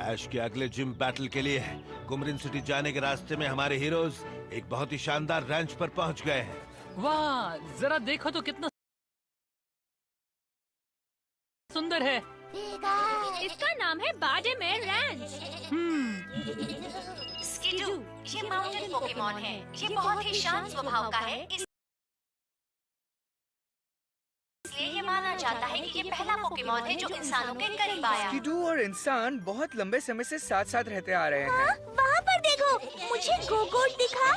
ऐश के अगले gym battle के लिए कुमरिन सिटी जाने के रास्ते में हमारे हीरोज एक बहुत ही शानदार रैंच पर पहुंच गए हैं। वाह, जरा देखो तो कितना सुंदर है। इसका नाम है बाडेमेर रैंच। स्किडू, ये माउंटेन पोकेमॉन है। ये बहुत ही शांत स्वभाव का है, इसलिए ये माना जाता है कि ये पहला पोकेमॉन है जो इंसानों के करीब आया। स्किडू और इंसान बहुत लंबे समय से साथ साथ रहते आ रहे हैं। वहाँ पर देखो, मुझे गोगोट दिखा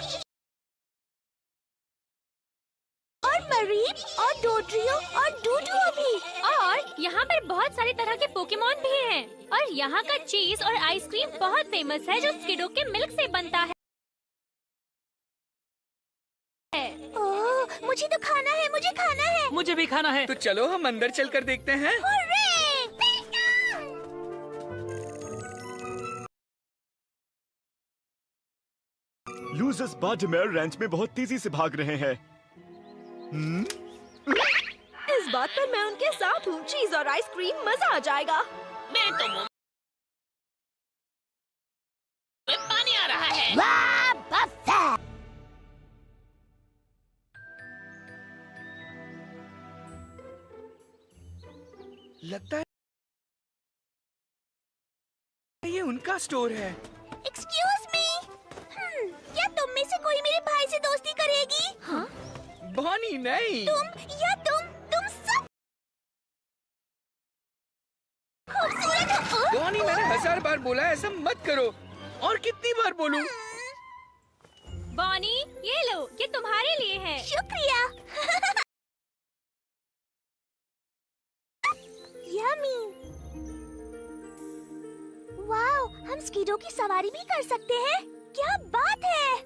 और मरीब और डोड्रियो और डूडुओ भी। और यहाँ पर बहुत सारी तरह के पोकेमॉन भी हैं। और यहाँ का चीज और आइसक्रीम बहुत फेमस है जो स्किडो के मिल्क से बनता है। ओह, मुझे तो खाना है, मुझे खाना है। मुझे भी खाना है। तो चलो हम अंदर चलकर देखते हैं। लूजर्स बाडेमेर रैंच में बहुत तेजी से भाग रहे हैं। इस बात पर मैं उनके साथ हूँ। चीज और आइसक्रीम, मजा आ जाएगा। मेरे तो मुंह में पानी आ रहा है। लगता है ये उनका स्टोर है। एक्सक्यूज मी, क्या तुम में से कोई मेरे भाई से दोस्ती करेगी? हाँ? बॉनी नहीं। तुम सब खूबसूरत हो। बॉनी, मैंने 1000 बार बोला ऐसा मत करो। और कितनी बार बोलूं? बॉनी, ये लो, ये तुम्हारे लिए है। शुक्रिया। यम्मी। वाओ, हम स्कीडो की सवारी भी कर सकते हैं। क्या बात है।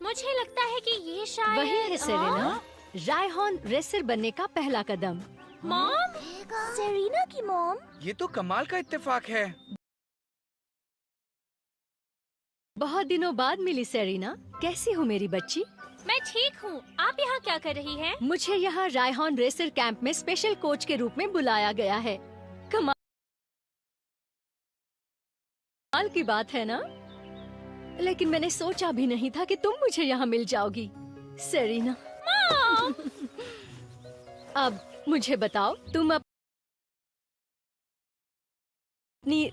मुझे लगता है कि ये शायद वही है सेरेना, रायहॉर्न रेसर बनने का पहला कदम। मॉम, सेरेना की मॉम। ये तो कमाल का इत्तेफाक है। बहुत दिनों बाद मिली सेरेना, कैसी हो मेरी बच्ची? मैं ठीक हूँ। आप यहाँ क्या कर रही हैं? मुझे यहाँ रायहॉर्न रेसर कैंप में स्पेशल कोच के रूप में बुलाया गया है। कमाल की बात है ना? लेकिन मैंने सोचा भी नहीं था कि तुम मुझे यहाँ मिल जाओगी, सेरेना। अब मुझे बताओ, तुम अपनी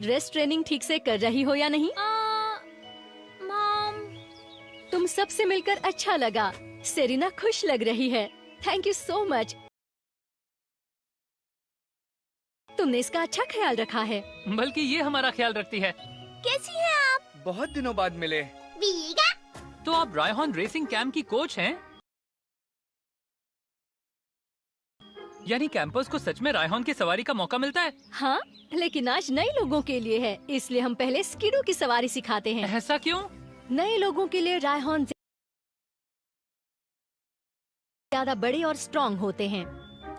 रेस ट्रेनिंग ठीक से कर रही हो या नहीं? मॉम, तुम सबसे मिलकर अच्छा लगा। सेरेना खुश लग रही है। Thank you so much. तुमने इसका अच्छा ख्याल रखा है। बल्कि ये हमारा ख्याल रखती है। कैसी हैं आप? बहुत दिनों बाद मिले। तो आप रायहॉर्न रेसिंग कैंप की कोच हैं? यानी कैंपर्स को सच में रायहॉर्न की सवारी का मौका मिलता है? हाँ, लेकिन आज नए लोगों के लिए है, इसलिए हम पहले स्कीडो की सवारी सिखाते हैं। ऐसा क्यों? नए लोगों के लिए रायहॉर्न ज्यादा बड़े और स्ट्रॉन्ग होते हैं,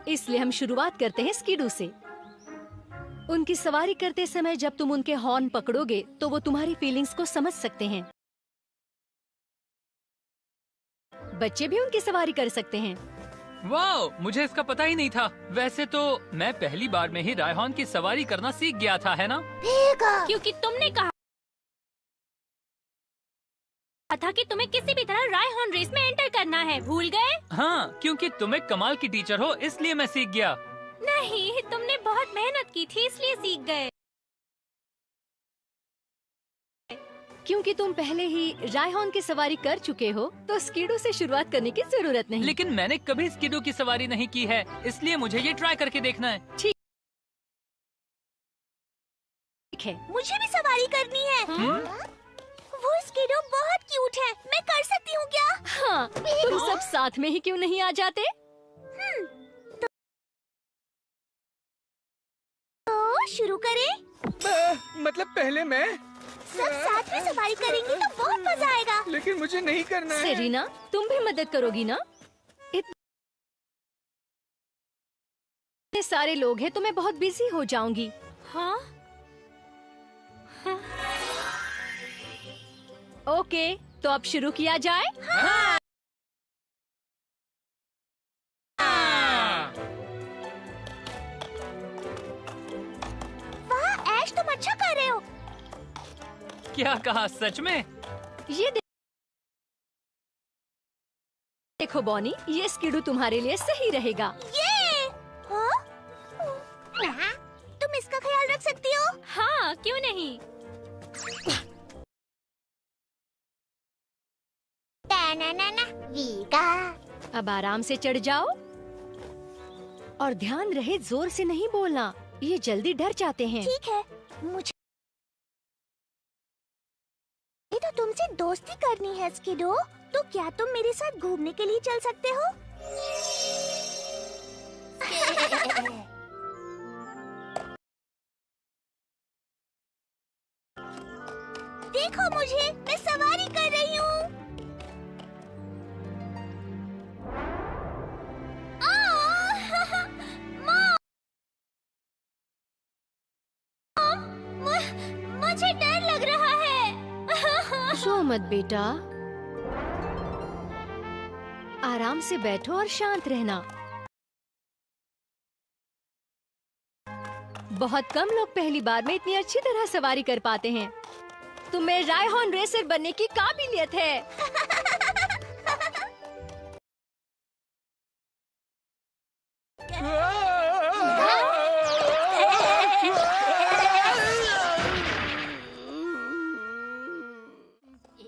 इसलिए हम शुरुआत करते हैं स्कीडो से। उनकी सवारी करते समय जब तुम उनके हॉर्न पकड़ोगे तो वो तुम्हारी फीलिंग्स को समझ सकते हैं। बच्चे भी उनकी सवारी कर सकते हैं। वाओ, मुझे इसका पता ही नहीं था। वैसे तो मैं पहली बार में ही रायहॉर्न की सवारी करना सीख गया था, है ना? क्योंकि तुमने कहा था कि तुम्हें किसी भी तरह रायहॉर्न रेस में एंटर करना है। भूल गए? हाँ, क्योंकि तुम एक कमाल की टीचर हो, इसलिए मैं सीख गया। नहीं, तुमने बहुत मेहनत की थी, इसलिए सीख गए। क्योंकि तुम पहले ही रायहॉर्न की सवारी कर चुके हो, तो स्कीडो से शुरुआत करने की जरूरत नहीं। लेकिन मैंने कभी स्कीडो की सवारी नहीं की है, इसलिए मुझे ये ट्राई करके देखना है। ठीक है, मुझे भी सवारी करनी है। वो स्कीडो बहुत क्यूट है, मैं कर सकती हूँ क्या? हाँ, तुम सब साथ में ही क्यों नहीं आ जाते? तो शुरू करें? मतलब पहले मैं। सब साथ में सवारी करेंगे तो बहुत मजा आएगा। लेकिन मुझे नहीं करना है। सेरेना, तुम भी मदद करोगी ना? इतने सारे लोग हैं तो मैं बहुत बिजी हो जाऊंगी। हाँ? ओके, तो अब शुरू किया जाए। क्या कहा, सच में? ये देखो बॉनी, ये स्किडू तुम्हारे लिए सही रहेगा। तुम इसका ख्याल रख सकती हो? हाँ, क्यों नहीं। अब आराम से चढ़ जाओ और ध्यान रहे जोर से नहीं बोलना, ये जल्दी डर जाते हैं। ठीक है, मुझे तो तुमसे दोस्ती करनी है स्किडो, तो क्या तुम मेरे साथ घूमने के लिए चल सकते हो? देखो मुझे, मैं सवारी कर रही हूँ। मुझे डर लग रहा है। रो मत बेटा, आराम से बैठो और शांत रहना। बहुत कम लोग पहली बार में इतनी अच्छी तरह सवारी कर पाते हैं। तुम्हें रायहॉर्न रेसर बनने की काबिलियत है।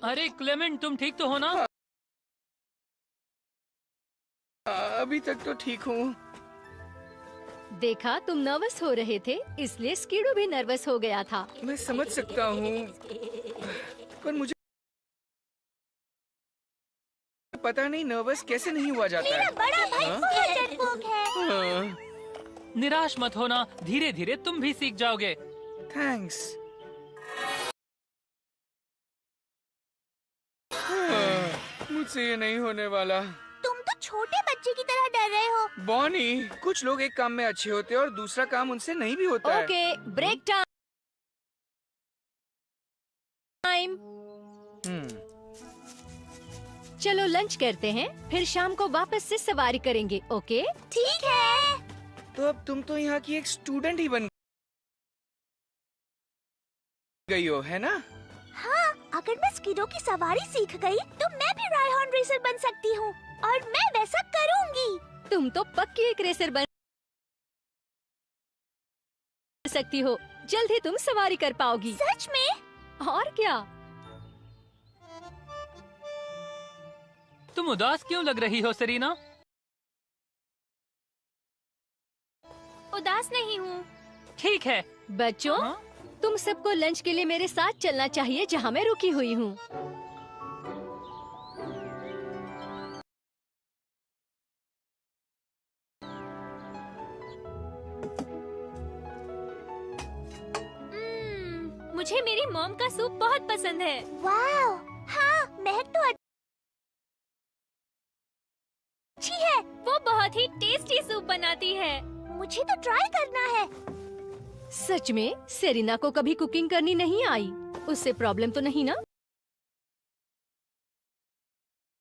अरे क्लेमेंट, तुम ठीक तो हो ना? अभी तक तो ठीक हूँ। देखा, तुम नर्वस हो रहे थे, इसलिए स्किडू भी नर्वस हो गया था। मैं समझ सकता हूँ, पर मुझे पता नहीं नर्वस कैसे नहीं हुआ जाता है। मेरा बड़ा भाई बहुत डरपोक है। हाँ, निराश मत होना, धीरे धीरे तुम भी सीख जाओगे। थैंक्स। मुझसे ये नहीं होने वाला। तुम तो छोटे बच्चे की तरह डर रहे हो। बॉनी, कुछ लोग एक काम में अच्छे होते हैं और दूसरा काम उनसे नहीं भी होता है। Okay, break time. चलो लंच करते हैं, फिर शाम को वापस से सवारी करेंगे। ओके? ठीक है। तो अब तुम तो यहाँ की एक स्टूडेंट ही बन गई हो, है ना? हाँ, अगर मैं स्किडो की सवारी सीख गई, तो मैं भी रायहॉर्न रेसर बन सकती हूँ और मैं वैसा करूँगी। तुम तो पक्की एक रेसर बन सकती हो। जल्द ही तुम सवारी कर पाओगी। सच में? और क्या? तुम उदास क्यों लग रही हो सेरीना? उदास नहीं हूँ। ठीक है बच्चों, हाँ? तुम सबको लंच के लिए मेरे साथ चलना चाहिए, जहाँ मैं रुकी हुई हूँ। मुझे मेरी मॉम का सूप बहुत पसंद है। वाह, हाँ, महक तो अच्छी है। वो बहुत ही टेस्टी सूप बनाती है। मुझे तो ट्राई करना है। सच में? सेरीना को कभी कुकिंग करनी नहीं आई? उससे प्रॉब्लम तो नहीं ना?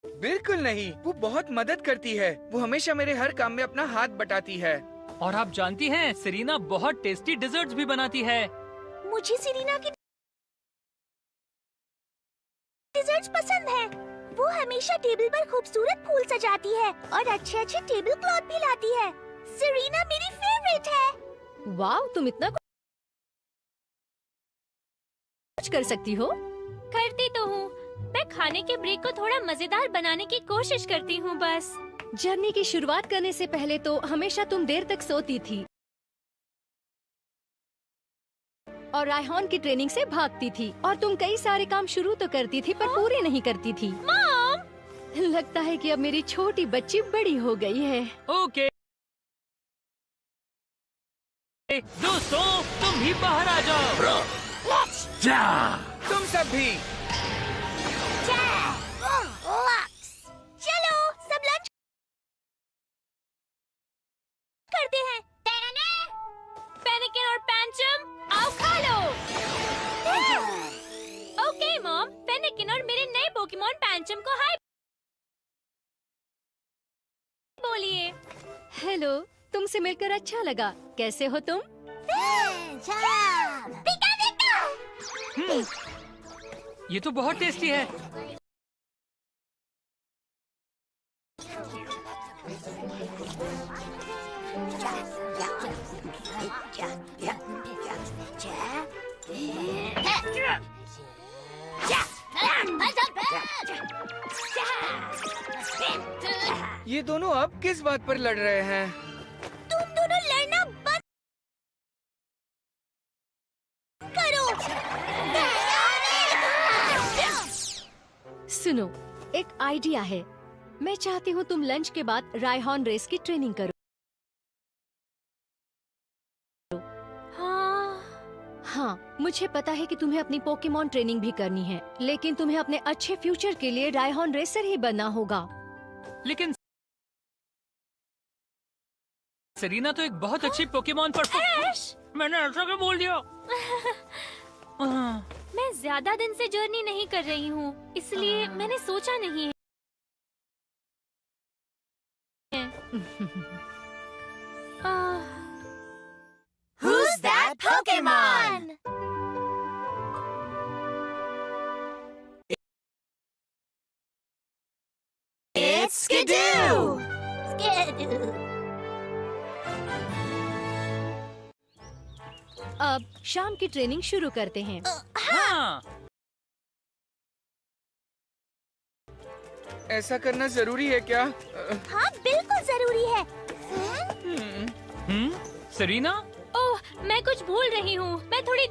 बिल्कुल नहीं, वो बहुत मदद करती है। वो हमेशा मेरे हर काम में अपना हाथ बटाती है। और आप जानती हैं, सेरीना बहुत टेस्टी डिजर्ट्स भी बनाती है। मुझे सेरीना की डिजर्ट्स पसंद है। वो हमेशा टेबल पर खूबसूरत फूल सजाती है और अच्छे अच्छे टेबल क्लॉथ भी लाती है। सेरीना मेरी फेवरेट है। वाह, तुम इतना कुछ कर सकती हो। करती तो हूँ। मैं खाने के ब्रेक को थोड़ा मजेदार बनाने की कोशिश करती हूँ बस। जर्नी की शुरुआत करने से पहले तो हमेशा तुम देर तक सोती थी और रायहॉर्न की ट्रेनिंग से भागती थी, और तुम कई सारे काम शुरू तो करती थी पर पूरे नहीं करती थी। मॉम! लगता है कि अब मेरी छोटी बच्ची बड़ी हो गई है। ओके दोस्तों, तुम भी बाहर आ जाओ। तुम सब भी। चलो सब लंच करते हैं। पेनिकन और पैंचम, आओ खा लो। ओके मॉम, पेनिकन और मेरे नए पोकेमॉन पैंचम को हाय बोलिए। हेलो, तुमसे मिलकर अच्छा लगा। कैसे हो तुम? ये तो बहुत टेस्टी है। ये दोनों अब किस बात पर लड़ रहे हैं? तुम दोनों लड़ना बंद करो। सुनो, एक आइडिया है। मैं चाहती हूँ तुम लंच के बाद रायहॉन रेस की ट्रेनिंग करो। हाँ, मुझे पता है कि तुम्हें अपनी पोकेमॉन ट्रेनिंग भी करनी है, लेकिन तुम्हें अपने अच्छे फ्यूचर के लिए रायहॉन रेसर ही बनना होगा। लेकिन सेरीना तो एक बहुत अच्छी पोकेमॉन मैंने ऐसा क्यों बोल दिया? मैं ज्यादा दिन से जर्नी नहीं कर रही हूँ, इसलिए मैंने सोचा नहीं है। Who's that Pokemon? It's Skidoo! Skidoo! अब शाम की ट्रेनिंग शुरू करते हैं। हाँ। ऐसा करना जरूरी है क्या? हाँ, बिल्कुल जरूरी है। सेरीना? ओह, मैं कुछ भूल रही हूँ। मैं थोड़ी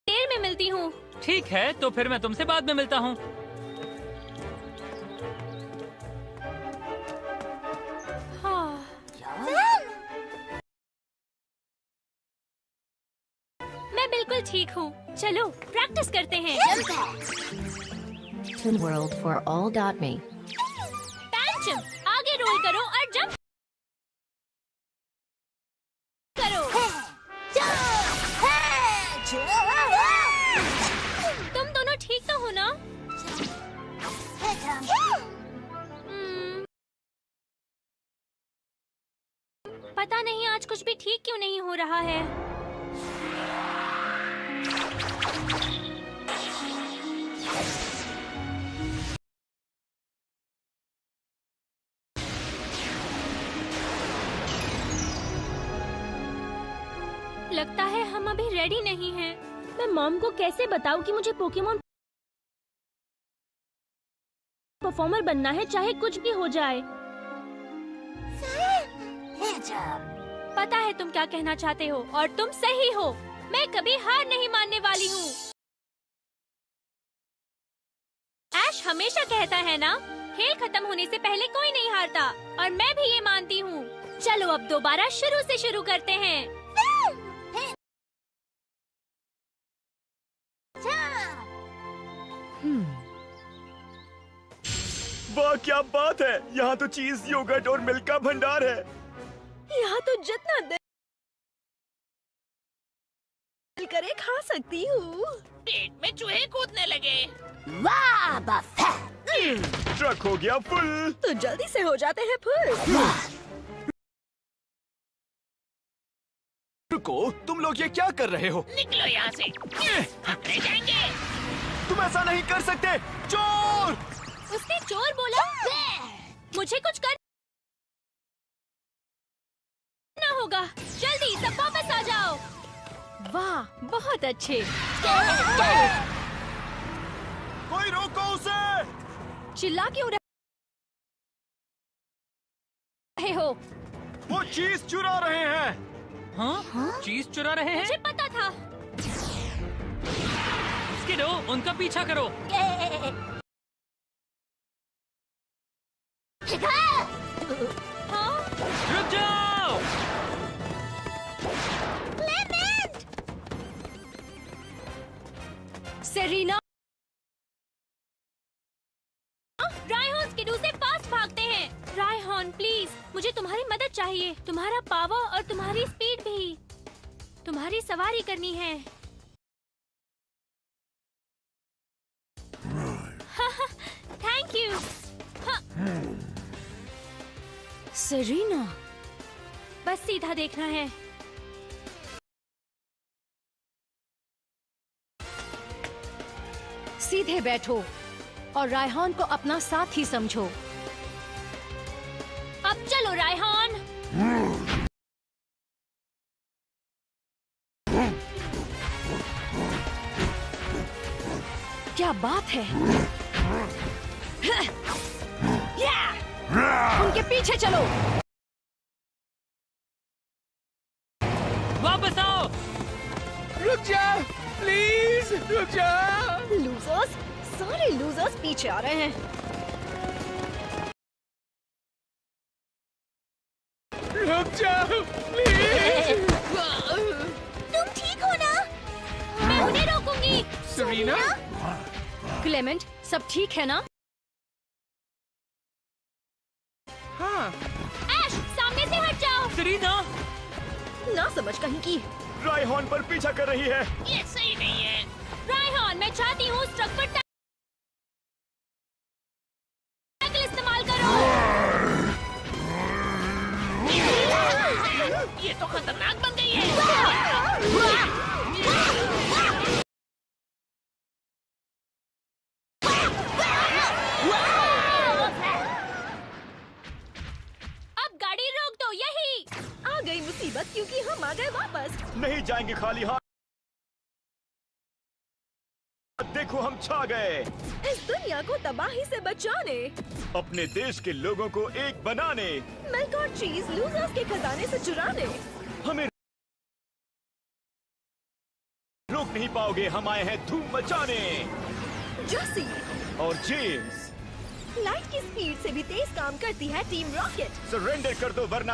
देर में मिलती हूँ। ठीक है, तो फिर मैं तुमसे बाद में मिलता हूँ। हाँ। मैं बिल्कुल ठीक हूँ। चलो प्रैक्टिस करते हैं। Toon World for all.me. पैंचम, आगे रोल करो और जंप करो। तुम दोनों ठीक तो हो ना? पता नहीं आज कुछ भी ठीक क्यों नहीं हो रहा है। लगता है हम अभी रेडी नहीं हैं। मैं मॉम को कैसे बताऊं कि मुझे पोकेमॉन परफॉर्मर बनना है, चाहे कुछ भी हो जाए। पता है तुम क्या कहना चाहते हो और तुम सही हो। मैं कभी हार नहीं मानने वाली हूँ। ऐश हमेशा कहता है ना, खेल खत्म होने से पहले कोई नहीं हारता, और मैं भी ये मानती हूँ। चलो अब दोबारा शुरू से शुरू करते हैं। वाह क्या बात है! यहाँ तो चीज, योगर्ट और मिल्क का भंडार है। यहाँ तो जितना दिल करे खा सकती हूँ। पेट में चूहे कूदने लगे। वाह बफे! ट्रक हो गया फुल। तो जल्दी से हो जाते हैं फुल। रुको, तुम लोग ये क्या कर रहे हो? निकलो यहाँ से, पकड़े जाएंगे। तुम ऐसा नहीं कर सकते। चोर! उसने चोर बोला? मुझे कुछ करना होगा। जल्दी सब वापस आ जाओ। वाह, बहुत अच्छे। कोई रोको उसे! चिल्ला क्यों रहे हो? वो चीज चुरा रहे हैं। हाँ? चीज चुरा रहे हैं? मुझे पता था। स्किडो, उनका पीछा करो। हाँ? रुक जाओ! सेरीना, रायहॉन स्किडू से पास भागते हैं। रायहॉन प्लीज, मुझे तुम्हारी मदद चाहिए। तुम्हारा पावर और तुम्हारी स्पीड भी। तुम्हारी सवारी करनी है। Thank you. सेरीना, बस सीधा देखना है। सीधे बैठो और रायहान को अपना साथी समझो। अब चलो रायहान। क्या बात है। उनके पीछे चलो। वापस आओ। रुक जा, प्लीज रुक जा। लूजर्स, सारे लूजर्स पीछे आ रहे हैं। रुक जा, प्लीज। तुम ठीक हो ना? मैं उन्हें रोकूंगी। सरीना? क्लेमेंट, सब ठीक है ना? हाँ। ऐश, सामने से हट जाओ। सरीना, ना समझ कहीं की। रायहान पर पीछा कर रही है। ये सही नहीं है। रायहान, मैं चाहती हूँ उस ट्रक पर टैकल इस्तेमाल करो। ये तो खतरनाक बन गई है। अब गाड़ी रोक दो यही। आ गई मुसीबत क्योंकि हम आ गए वापस। नहीं जाएंगे खाली हाथ। देखो हम छा गए। इस दुनिया को तबाही से बचाने, अपने देश के लोगों को एक बनाने, मिल्क और चीज लूजर्स के खजाने से चुराने। हमें रोक नहीं पाओगे। हम आए हैं धूम मचाने। जैसी और जेम्स, लाइट की स्पीड से भी तेज काम करती है टीम रॉकेट। सरेंडर कर दो वरना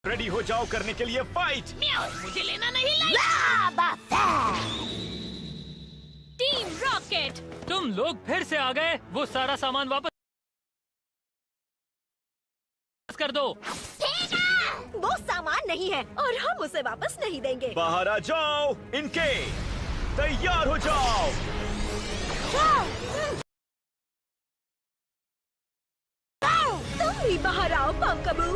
रेडी हो जाओ करने के लिए फाइट। मुझे लेना नहीं लाइट। Team rocket. तुम लोग फिर से आ गए। वो सारा सामान वापस कर दो। वो सामान नहीं है और हम उसे वापस नहीं देंगे। बाहर आ जाओ। इनके तैयार हो जाओ। तुम भी बाहर आओ पंकबू।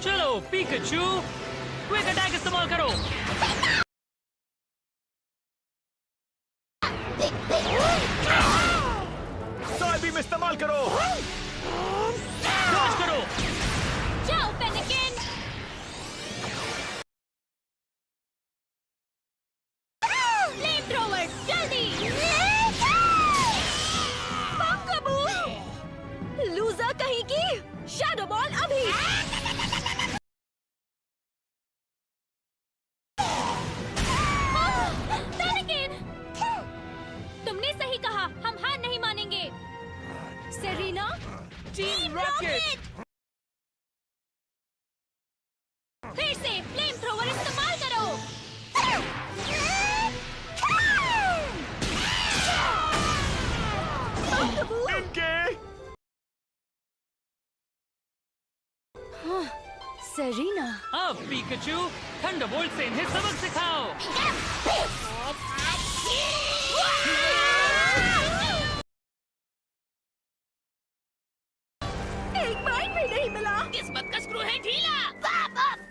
चलो पिकाचू, क्विक अटैक इस्तेमाल करो। साइड बीम इस्तेमाल करो। डॉज करो। जाओ पेनिकिन। फ्लेम थ्रोवर, जल्दी। पंकबू, लूजर कहीं की। शैडो बॉल अभी। पेनिकिन, तुमने सही कहा। हम हार नहीं मानेंगे। Serena, team rocket. फिर से फ्लेम थ्रोवर इस्तेमाल करो। इनके सेरीना, अब पिकाचू, थंडरबोल्ट से इन्हें सबक सिखाओ। एक बाइट भी नहीं मिला। किस्मत का स्क्रू है ढीला।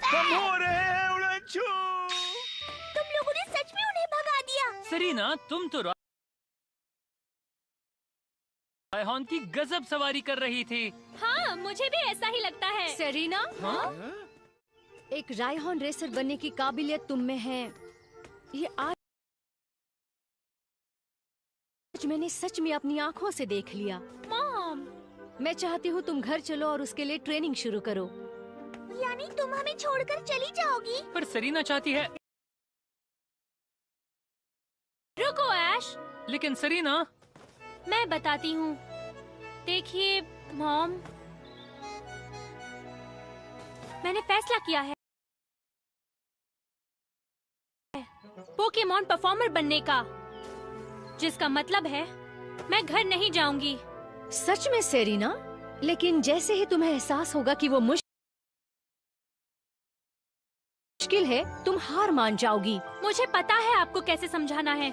हम हो रहे हैं उड़नछू। तुम लोगों ने सच में उन्हें भगा दिया। सरीना, तुम तो रायहान की गजब सवारी कर रही थी। हाँ, मुझे भी ऐसा ही लगता है। सेरीना, एक रायहान रेसर बनने की काबिलियत तुम में है। ये आज मैंने सच में अपनी आँखों से देख लिया। मॉम, मैं चाहती हूँ तुम घर चलो और उसके लिए ट्रेनिंग शुरू करो। यानी तुम हमें छोड़कर चली जाओगी? पर सरीना चाहती है। रुको ऐश, लेकिन सरीना, मैं बताती हूँ। देखिए मॉम, मैंने फैसला किया है पोकेमॉन परफॉर्मर बनने का, जिसका मतलब है मैं घर नहीं जाऊंगी। सच में सेरीना? लेकिन जैसे ही तुम्हें एहसास होगा कि वो मुश्किल है, तुम हार मान जाओगी। मुझे पता है आपको कैसे समझाना है।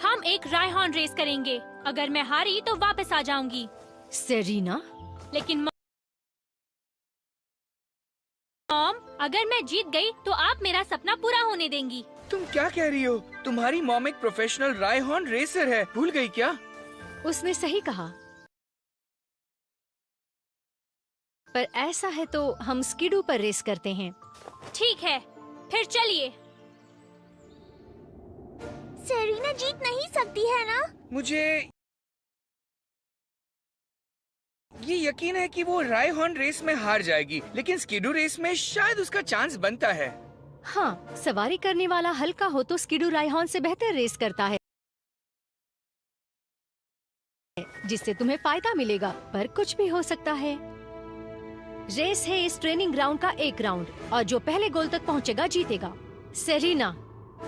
हम एक रायहान रेस करेंगे। अगर मैं हारी तो वापस आ जाऊंगी। सेरीना, लेकिन मॉम, अगर मैं जीत गई तो आप मेरा सपना पूरा होने देंगी। तुम क्या कह रही हो? तुम्हारी मॉम एक प्रोफेशनल रायहॉर्न रेसर है, भूल गई क्या? उसने सही कहा। पर ऐसा है तो हम स्कीडू पर रेस करते हैं। ठीक है, फिर चलिए। सेरेना जीत नहीं सकती है ना? मुझे ये यकीन है कि वो रायहॉर्न रेस में हार जाएगी, लेकिन स्कीडू रेस में शायद उसका चांस बनता है। हाँ, सवारी करने वाला हल्का हो तो स्कीडू रायहॉर्न से बेहतर रेस करता है, जिससे तुम्हें फायदा मिलेगा, पर कुछ भी हो सकता है। रेस है इस ट्रेनिंग ग्राउंड का एक राउंड, और जो पहले गोल तक पहुंचेगा जीतेगा। सेरेना,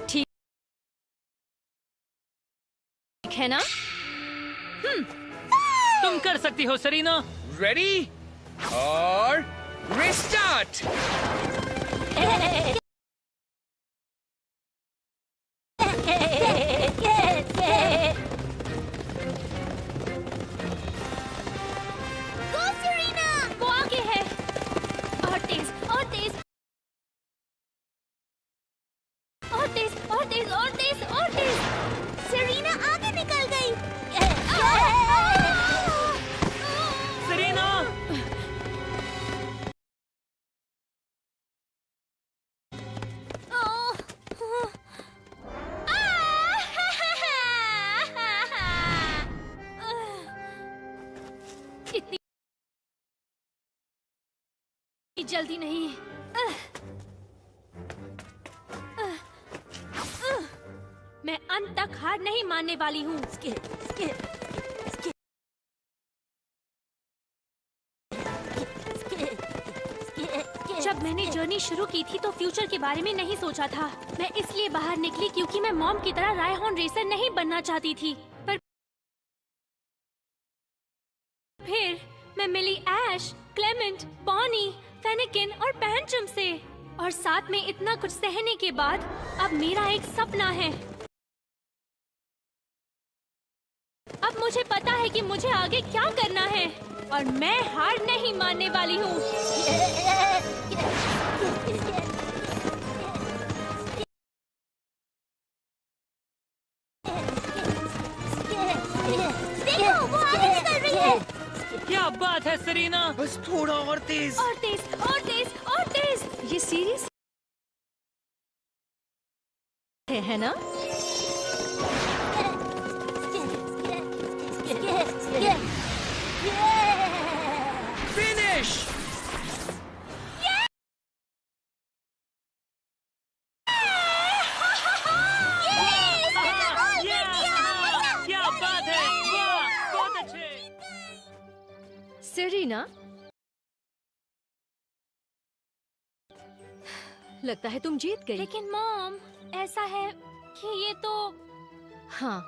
ठीक है ना? तुम कर सकती हो सेरेना। रेडी और रेस स्टार्ट। गो सेरेना, वो आगे है। और तेज, और तेज, और तेज, और तेज, और तेज, और तेज। सेरेना आगे निकल गई। सेरेना, इतनी जल्दी नहीं। मैं अंत तक हार नहीं मानने वाली हूँ। जब मैंने जर्नी शुरू की थी तो फ्यूचर के बारे में नहीं सोचा था। मैं इसलिए बाहर निकली क्योंकि मैं मॉम की तरह रायहॉर्न रेसर नहीं बनना चाहती थी। पर फिर मैं मिली ऐश, क्लेमेंट, बॉनी, फेनिकिन और पैंचम से, और साथ में इतना कुछ सहने के बाद अब मेरा एक सपना है। अब मुझे पता है कि मुझे आगे क्या करना है, और मैं हार नहीं मानने वाली हूँ। देखो, वो आगे निकल रही है। क्या बात है सेरेना। बस थोड़ा और तेज। और तेज, और तेज, और तेज। ये सीरियस है ना? फिनिश। क्या बात है, वाह, बहुत अच्छे। सेरेना, लगता है तुम जीत गई। लेकिन मॉम, ऐसा है कि ये तो। हाँ,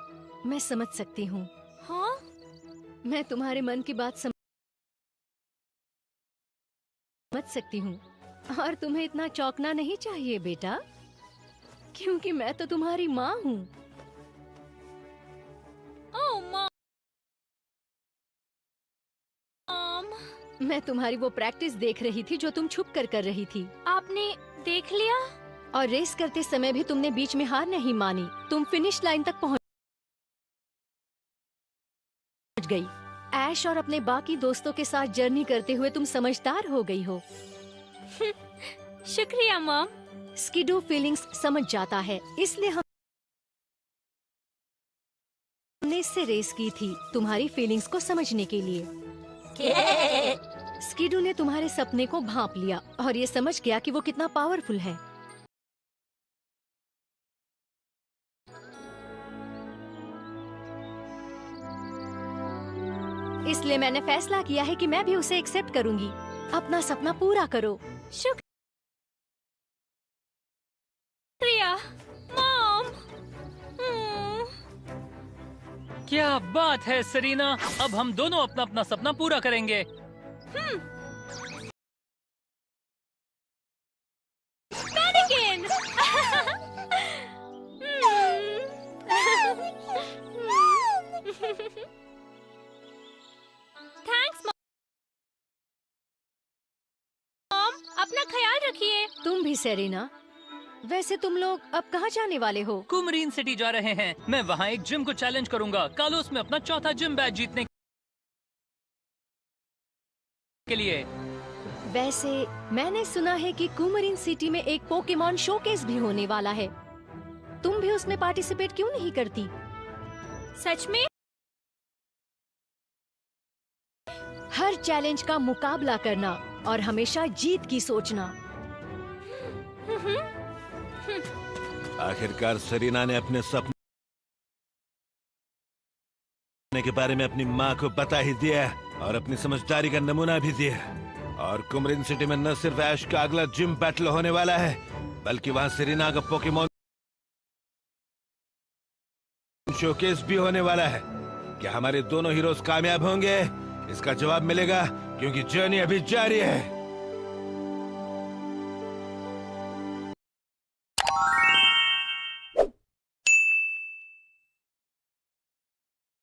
मैं समझ सकती हूँ। हाँ? मैं तुम्हारे मन की बात समझ सकती हूँ, और तुम्हें इतना चौंकना नहीं चाहिए बेटा, क्योंकि मैं तो तुम्हारी माँ हूँ। ओह मॉम, मैं तुम्हारी वो प्रैक्टिस देख रही थी जो तुम छुप कर रही थी, आपने देख लिया? और रेस करते समय भी तुमने बीच में हार नहीं मानी। तुम फिनिश लाइन तक पहुंच गई। ऐश और अपने बाकी दोस्तों के साथ जर्नी करते हुए तुम समझदार हो गई हो। शुक्रिया मॉम। स्कीडू फीलिंग्स समझ जाता है, इसलिए हमने इससे रेस की थी, तुम्हारी फीलिंग्स को समझने के लिए। स्कीडू ने तुम्हारे सपने को भांप लिया और ये समझ गया कि वो कितना पावरफुल है। इसलिए मैंने फैसला किया है कि मैं भी उसे एक्सेप्ट करूंगी। अपना सपना पूरा करो। शुक्रिया मॉम। क्या बात है सेरेना, अब हम दोनों अपना अपना सपना पूरा करेंगे। Mannequin! Thanks mom. अपना ख्याल रखिए। तुम भी सेरेना। वैसे तुम लोग अब कहाँ जाने वाले हो? कुमरीन सिटी जा रहे हैं। मैं वहाँ एक जिम को चैलेंज करूंगा, कार्लोस में अपना चौथा जिम बैच जीतने के लिए। वैसे मैंने सुना है कि कुमरीन सिटी में एक पोकेमॉन शोकेस भी होने वाला है। तुम भी उसमें पार्टिसिपेट क्यों नहीं करती? सच में? हर चैलेंज का मुकाबला करना और हमेशा जीत की सोचना। आखिरकार सेरेना ने अपने सपने के बारे में अपनी माँ को बता ही दिया और अपनी समझदारी का नमूना भी दिया। और कुमरीन सिटी में न सिर्फ ऐश का अगला जिम बैटल होने वाला है, बल्कि वहाँ सेरेना का पोकेमॉन शोकेस भी होने वाला है। क्या हमारे दोनों हीरोज कामयाब होंगे? इसका जवाब मिलेगा, क्योंकि जर्नी अभी जारी है।